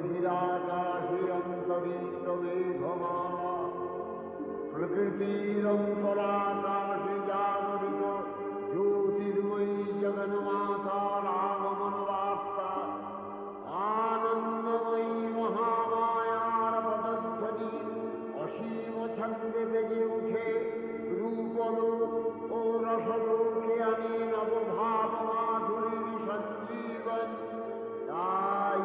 গভীরাকাশে অন্তরিত মেঘমালা, প্রকৃতির অন্তরাকাশে জাগরিত জ্যোতির্ময়ী জগন্মাতার আগমন বার্তা, আনন্দময়ী মহামায়ার পদধ্বনি অসীম ছন্দে বেজে উঠে রূপলোক ও রসলোকে আনে নবভাব মাধুরীর সঞ্জীবন। তাই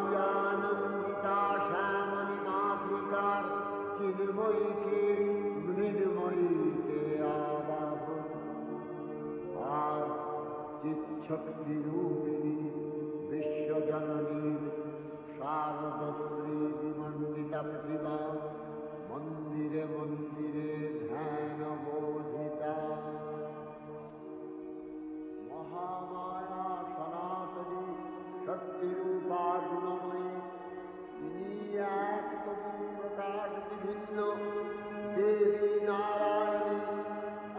আনন্দিতা শ্যামণী মাতৃকার চিন্ময়ীকে মৃন্ময়ীতে আবাহন। আর চিৎশক্তি রূপিণী বিশ্বজননীর শারদশ্রী বিমণ্ডিতা প্রতিমা মন্দিরে মন্দিরে ধ্যান বোধিতা। মহামায়া সনাতনী শক্তিরূপা গুণময়ী, তিনি এক তবু প্রকাশ বিভিন্ন দেবী নারায়ণী,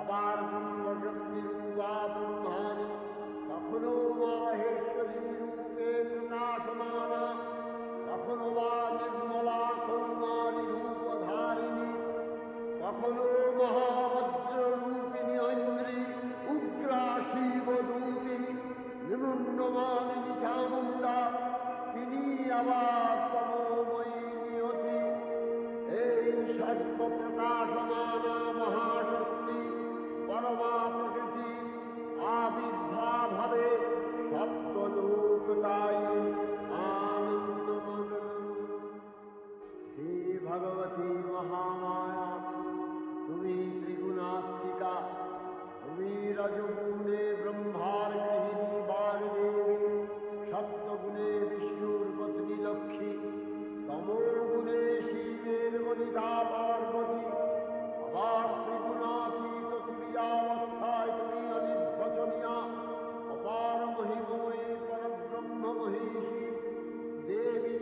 আবার ব্রহ্মশক্তি রূপা ব্রহ্মাণী, কখনো মাহেশ্বরী রূপে প্রকাশমানা, কখনো বা নির্মলা কৌমারী রূপধারিণী, কখনো মহাভদ্র রূপিণী ঐন্দ্রী, উগ্রা শিবদূতিনী, নিমুন্নমালিনী চামুণ্ডা, তিনি আবার তমোময়ী নিয়তি। এই সর্বপ্রকাশমানা মহাশক্তি পরমা প্রকৃতি আবির্ভাব হবে সপ্তলোক তাই আনন্দমগ্ন। হে ভগবতী মহামায়া, তুমি ত্রিগুণাত্মিকা, তুমি রজগুণে ব্রহ্মার গৃহিণী বাগদেবী, সপ্তগুণে বিষ্ণুর পত্নী লক্ষ্মী, তমোগুণে শিবের বনিতা পার্বতী, আবার ত্রিগুণাতীত তুরীয়াবস্থায় তুমি অনির্বচনীয়া অপার মহিময়ী পরব্রহ্ম মহিষী দেবী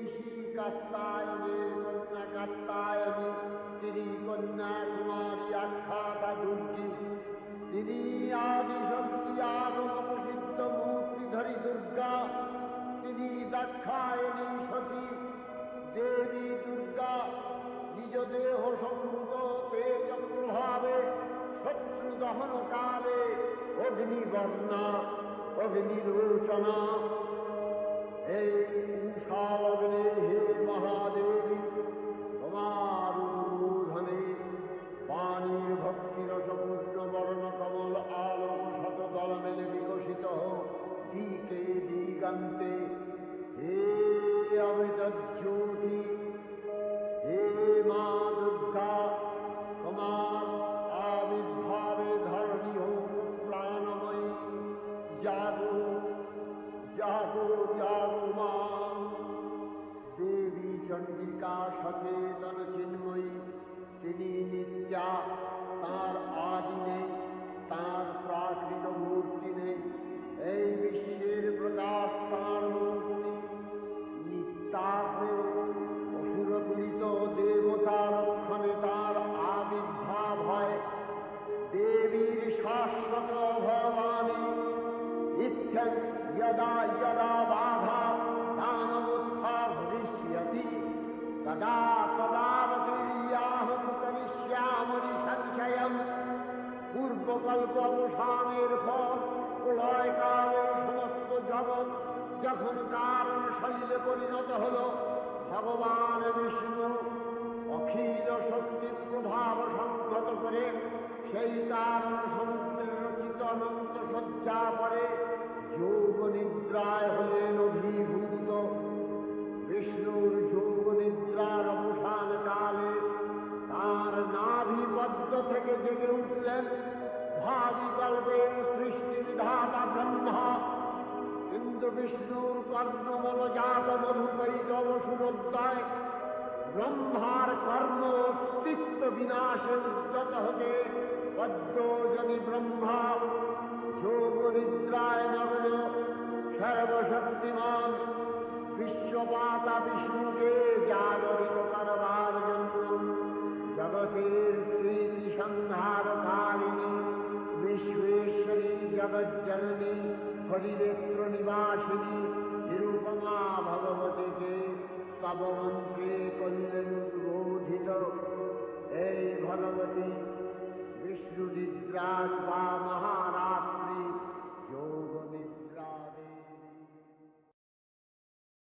ঋষি কাত্যায়নে কন্যা কাত্যায়নী, তিনি কন্যা কুমারী আখ্যাতা দুর্গী, তিনি আদিশক্তি আগম প্রসিদ্ধ মূর্তিধরী দুর্গা, তিনি দাক্ষায়ণী সতী। দেবী দুর্গা নিজ দেহ সম্ভূত তেজ প্রভাবে শত্রু দহন কালে অগ্নিবর্ণা অগ্নিরোচনা। এই উষা লগ্নে হে মহাদেবী, তোমার উদ্বোধনে পানির ভক্তিরসপূর্ণ বর্ণ কমল আলোক শতদল মেলে বিকশিত হোক দিকে দিগান্তে। হে অমৃত জ্যোতি, হে মা দুর্গা, তোমার আবির্ভাবে ধরণী হোক প্রাণময়ী। জাগো জাগো জাগো মা। দেবী চণ্ডিকা সচেতন চিন্ময়ী, তিনি নিত্যা, তাঁর আদি নেই, তাঁর প্রাকৃত মূর্তি নেই। এই বিশ্বের প্রকাশ তাঁর মূর্তি। নিত্যাগ্রে অসুরপীড়িত দেবতা রক্ষণে তাঁর আবির্ভাব হয়। দেবীর শাশ্বত ভবানী ইত্যং यदा यदा बाधा दानवोत्था भविष्यति तदा तदावतीर्याहं करिष्यामि संशयम्। পূর্বকল্প অবসানের পর প্রলয়কালে সমস্ত জগৎ যখন কারণ শৈলে পরিণত হল, ভগবান বিষ্ণু অখিল শক্তি প্রভাব সংহত করে সেই কারণ সমুদ্রের রচিত অনন্ত শয্যা পরে যোগ নিদ্রায় হলেন অভিভূত। বিষ্ণুর যোগ নিদ্রার অবসান কালে তাঁর নাভিপদ্ম থেকে জেগে উঠলেন ভাবি কল্পের সৃষ্টি বিধাতা ব্রহ্মা। কিন্তু বিষ্ণুর কর্ণমলজাত মধুকৈত অসুরোদ্দয় ব্রহ্মার কর্ম অস্তিত্ব বিনাশে উদ্যত হতে পদ্মজনী ব্রহ্মা যোগ নিদ্রায় মগ্ন সর্বশক্তিমান বিশ্বপাতা বিষ্ণুকে জাগরিত করবার জন্য জগতের প্রীতি সংহারকারিণী বিশ্বেশ্বরী জগজ্জননী হরিনেত্র নিবাসিনী নিরূপমা ভগবতীকে তব মন্ত্রে করলেন বোধিত, এই ভগবতী বিষ্ণু নিদ্রাত বা মহা